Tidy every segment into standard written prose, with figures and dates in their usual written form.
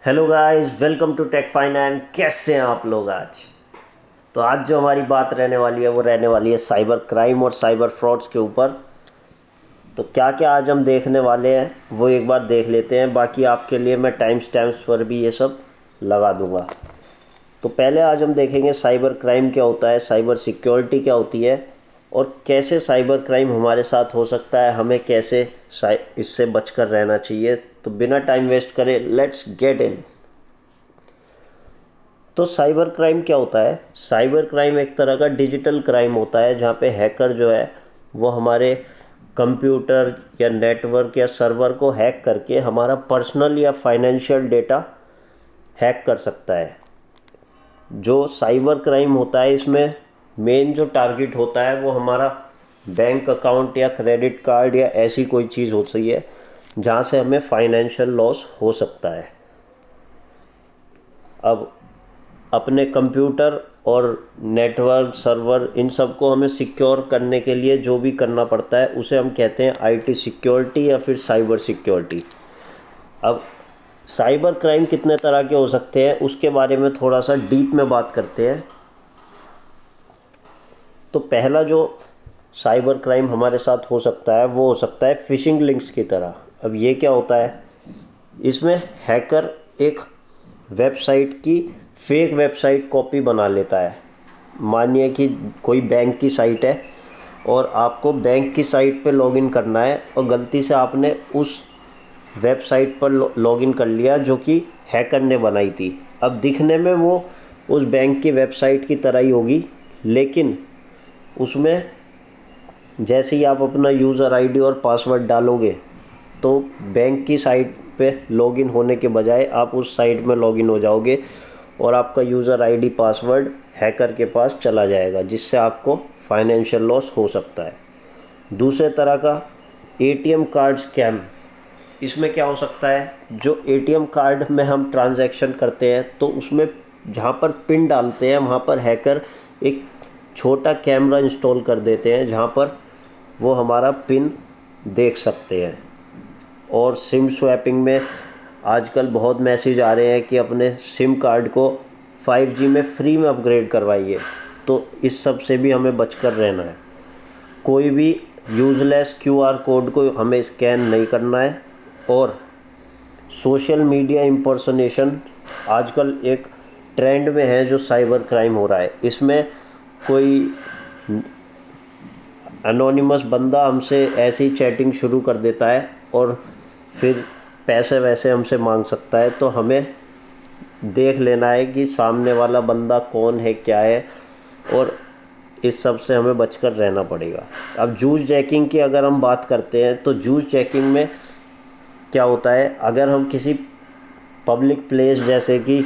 Hello guys, welcome to tech finance. कैसे हैं आप लोग आज? तो आज जो हमारी बात रहने वाली है वो रहने वाली है साइबर क्राइम और साइबर फ्रॉड्स के ऊपर। तो क्या क्या आज हम देखने वाले हैं वो एक बार देख लेते हैं। बाकी आपके लिए मैं टाइम स्टैम्प्स पर भी ये सब लगा दूंगा। तो पहले आज हम देखेंगे साइबर क्राइम क्या होता है, साइबर सिक्योरिटी क्या होती है और कैसे साइबर क्राइम हमारे साथ हो सकता है, हमें कैसे इससे बचकर रहना चाहिए। तो बिना टाइम वेस्ट करे लेट्स गेट इन। तो साइबर क्राइम क्या होता है? साइबर क्राइम एक तरह का डिजिटल क्राइम होता है जहाँ पे हैकर जो है वो हमारे कंप्यूटर या नेटवर्क या सर्वर को हैक करके हमारा पर्सनल या फाइनेंशियल डेटा हैक कर सकता है। जो साइबर क्राइम होता है इसमें मेन जो टारगेट होता है वो हमारा बैंक अकाउंट या क्रेडिट कार्ड या ऐसी कोई चीज़ हो सकती है जहाँ से हमें फाइनेंशियल लॉस हो सकता है। अब अपने कंप्यूटर और नेटवर्क सर्वर इन सब को हमें सिक्योर करने के लिए जो भी करना पड़ता है उसे हम कहते हैं आईटी सिक्योरिटी या फिर साइबर सिक्योरिटी। अब साइबर क्राइम कितने तरह के हो सकते हैं उसके बारे में थोड़ा सा डीप में बात करते हैं। तो पहला जो साइबर क्राइम हमारे साथ हो सकता है वो हो सकता है फिशिंग लिंक्स की तरह। अब ये क्या होता है? इसमें हैकर एक वेबसाइट की फेक वेबसाइट कॉपी बना लेता है। मानिए कि कोई बैंक की साइट है और आपको बैंक की साइट पे लॉगिन करना है और गलती से आपने उस वेबसाइट पर लॉगिन कर लिया जो कि हैकर ने बनाई थी। अब दिखने में वो उस बैंक की वेबसाइट की तरह ही होगी, लेकिन उसमें जैसे ही आप अपना यूज़र आईडी और पासवर्ड डालोगे तो बैंक की साइट पे लॉगिन होने के बजाय आप उस साइट में लॉगिन हो जाओगे और आपका यूज़र आईडी पासवर्ड हैकर के पास चला जाएगा, जिससे आपको फाइनेंशियल लॉस हो सकता है। दूसरे तरह का एटीएम कार्ड स्कैम। इसमें क्या हो सकता है? जो एटीएम कार्ड में हम ट्रांजैक्शन करते हैं तो उसमें जहाँ पर पिन डालते हैं वहाँ पर हैकर एक छोटा कैमरा इंस्टॉल कर देते हैं जहाँ पर वो हमारा पिन देख सकते हैं। और सिम स्वैपिंग में आजकल बहुत मैसेज आ रहे हैं कि अपने सिम कार्ड को 5G में फ्री में अपग्रेड करवाइए। तो इस सब से भी हमें बचकर रहना है। कोई भी यूज़लेस क्यूआर कोड को हमें स्कैन नहीं करना है। और सोशल मीडिया इम्पर्सनेशन आजकल एक ट्रेंड में है जो साइबर क्राइम हो रहा है। इसमें कोई अनोनिमस बंदा हमसे ऐसी ही चैटिंग शुरू कर देता है और फिर पैसे वैसे हमसे मांग सकता है। तो हमें देख लेना है कि सामने वाला बंदा कौन है, क्या है, और इस सब से हमें बचकर रहना पड़ेगा। अब जूस जैकिंग की अगर हम बात करते हैं तो जूस जैकिंग में क्या होता है? अगर हम किसी पब्लिक प्लेस जैसे कि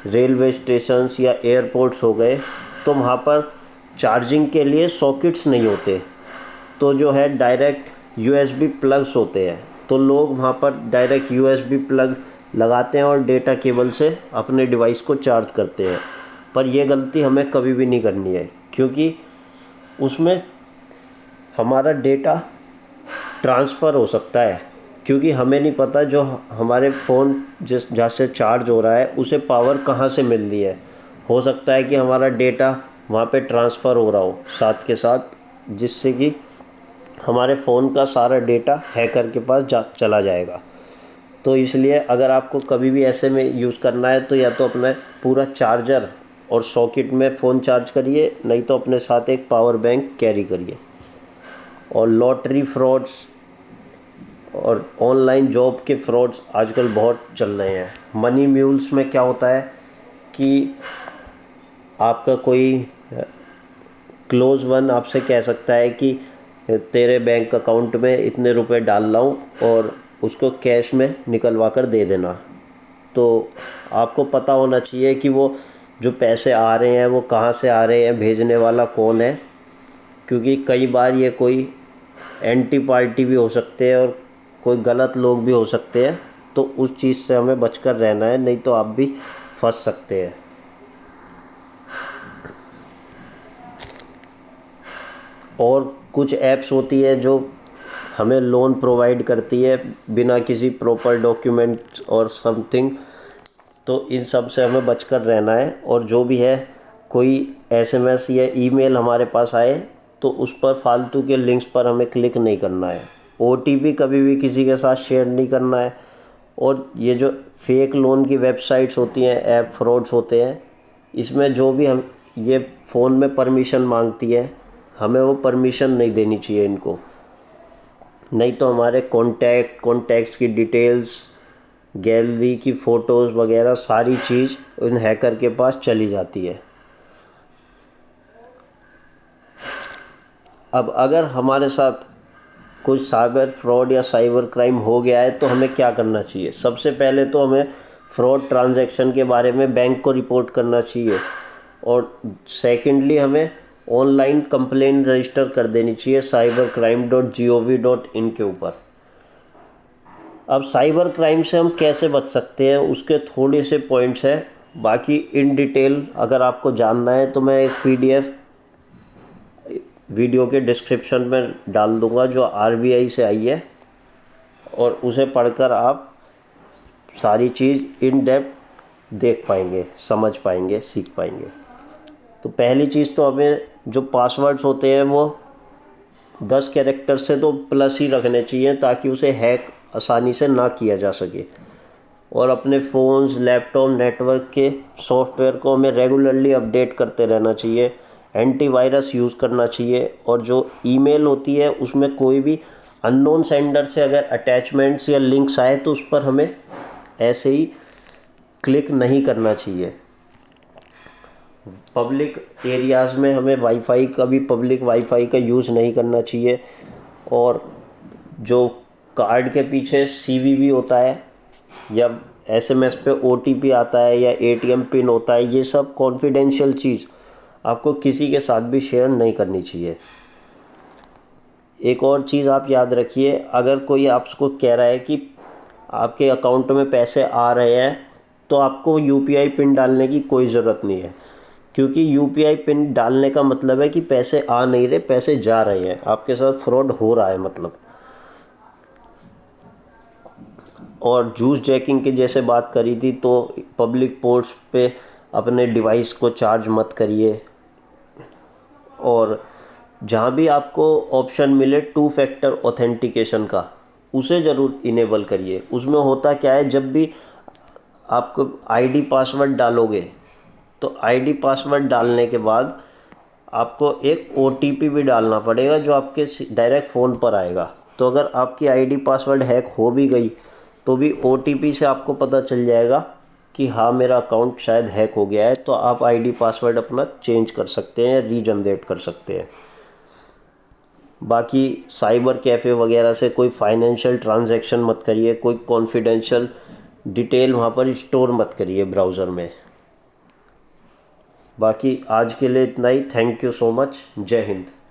रेलवे स्टेशंस या एयरपोर्ट्स हो गए तो वहाँ पर चार्जिंग के लिए सॉकेट्स नहीं होते, तो जो है डायरेक्ट यूएसबी प्लग्स होते हैं। तो लोग वहाँ पर डायरेक्ट यूएसबी प्लग लगाते हैं और डेटा केबल से अपने डिवाइस को चार्ज करते हैं। पर यह गलती हमें कभी भी नहीं करनी है, क्योंकि उसमें हमारा डेटा ट्रांसफ़र हो सकता है। क्योंकि हमें नहीं पता जो हमारे फ़ोन जिस जहाँ से चार्ज हो रहा है उसे पावर कहाँ से मिल रही है। हो सकता है कि हमारा डेटा वहाँ पे ट्रांसफ़र हो रहा हो साथ के साथ, जिससे कि हमारे फ़ोन का सारा डेटा हैकर के पास चला जाएगा। तो इसलिए अगर आपको कभी भी ऐसे में यूज़ करना है तो या तो अपना पूरा चार्जर और सॉकेट में फ़ोन चार्ज करिए, नहीं तो अपने साथ एक पावर बैंक कैरी करिए। और लॉटरी फ्रॉड्स और ऑनलाइन जॉब के फ्रॉड्स आजकल बहुत चल रहे हैं। मनी म्यूल्स में क्या होता है कि आपका कोई क्लोज़ वन आपसे कह सकता है कि तेरे बैंक अकाउंट में इतने रुपए डाल रहा हूँ और उसको कैश में निकलवा कर दे देना। तो आपको पता होना चाहिए कि वो जो पैसे आ रहे हैं वो कहाँ से आ रहे हैं, भेजने वाला कौन है, क्योंकि कई बार ये कोई एंटी पार्टी भी हो सकते हैं और कोई गलत लोग भी हो सकते हैं। तो उस चीज़ से हमें बचकर रहना है, नहीं तो आप भी फंस सकते हैं। और कुछ ऐप्स होती है जो हमें लोन प्रोवाइड करती है बिना किसी प्रॉपर डॉक्यूमेंट और समथिंग। तो इन सब से हमें बचकर रहना है। और जो भी है, कोई एसएमएस या ईमेल हमारे पास आए तो उस पर फालतू के लिंक्स पर हमें क्लिक नहीं करना है। ओटीपी कभी भी किसी के साथ शेयर नहीं करना है। और ये जो फेक लोन की वेबसाइट्स होती हैं, ऐप फ्रॉड्स होते हैं, इसमें जो भी हम ये फ़ोन में परमिशन मांगती है, हमें वो परमिशन नहीं देनी चाहिए इनको। नहीं तो हमारे कॉन्टैक्ट्स की डिटेल्स, गैलरी की फ़ोटोज़ वगैरह सारी चीज़ उन हैकर के पास चली जाती है। अब अगर हमारे साथ कोई साइबर फ्रॉड या साइबर क्राइम हो गया है तो हमें क्या करना चाहिए? सबसे पहले तो हमें फ्रॉड ट्रांजैक्शन के बारे में बैंक को रिपोर्ट करना चाहिए। और सेकेंडली हमें ऑनलाइन कंप्लेन रजिस्टर कर देनी चाहिए cybercrime.gov.in के ऊपर। अब साइबर क्राइम से हम कैसे बच सकते हैं, उसके थोड़े से पॉइंट्स हैं। बाकी इन डिटेल अगर आपको जानना है तो मैं एक पीडीएफ वीडियो के डिस्क्रिप्शन में डाल दूंगा जो आरबीआई से आई है, और उसे पढ़कर आप सारी चीज़ इन डेप्थ देख पाएंगे, समझ पाएंगे, सीख पाएंगे। तो पहली चीज़ तो हमें जो पासवर्ड्स होते हैं वो 10 कैरेक्टर से तो प्लस ही रखने चाहिए ताकि उसे हैक आसानी से ना किया जा सके। और अपने फ़ोन्स, लैपटॉप, नेटवर्क के सॉफ्टवेयर को हमें रेगुलरली अपडेट करते रहना चाहिए। एंटीवायरस यूज़ करना चाहिए। और जो ईमेल होती है उसमें कोई भी अननोन सेंडर से अगर अटैचमेंट्स या लिंक्स आए तो उस पर हमें ऐसे ही क्लिक नहीं करना चाहिए। पब्लिक एरियाज़ में हमें पब्लिक वाईफाई का यूज़ नहीं करना चाहिए। और जो कार्ड के पीछे सीवीवी होता है या एसएमएस पे ओटीपी आता है या एटीएम पिन होता है, ये सब कॉन्फिडेंशियल चीज़ आपको किसी के साथ भी शेयर नहीं करनी चाहिए। एक और चीज़ आप याद रखिए, अगर कोई आपको कह रहा है कि आपके अकाउंट में पैसे आ रहे हैं तो आपको यूपीआई पिन डालने की कोई ज़रूरत नहीं है, क्योंकि यूपीआई पिन डालने का मतलब है कि पैसे आ नहीं रहे, पैसे जा रहे हैं, आपके साथ फ्रॉड हो रहा है मतलब। और जूस जैकिंग की जैसे बात करी थी, तो पब्लिक पोर्ट्स पे अपने डिवाइस को चार्ज मत करिए। और जहाँ भी आपको ऑप्शन मिले 2 फैक्टर ऑथेंटिकेशन का, उसे ज़रूर इनेबल करिए। उसमें होता क्या है, जब भी आपको आईडी पासवर्ड डालोगे तो आईडी पासवर्ड डालने के बाद आपको एक ओटीपी भी डालना पड़ेगा जो आपके डायरेक्ट फ़ोन पर आएगा। तो अगर आपकी आईडी पासवर्ड हैक हो भी गई तो भी ओटीपी से आपको पता चल जाएगा कि हाँ, मेरा अकाउंट शायद हैक हो गया है। तो आप आईडी पासवर्ड अपना चेंज कर सकते हैं, रीजनरेट कर सकते हैं। बाकी साइबर कैफ़े वगैरह से कोई फाइनेंशियल ट्रांजैक्शन मत करिए, कोई कॉन्फिडेंशियल डिटेल वहाँ पर स्टोर मत करिए ब्राउज़र में। बाकी आज के लिए इतना ही। Thank you so much. जय हिंद।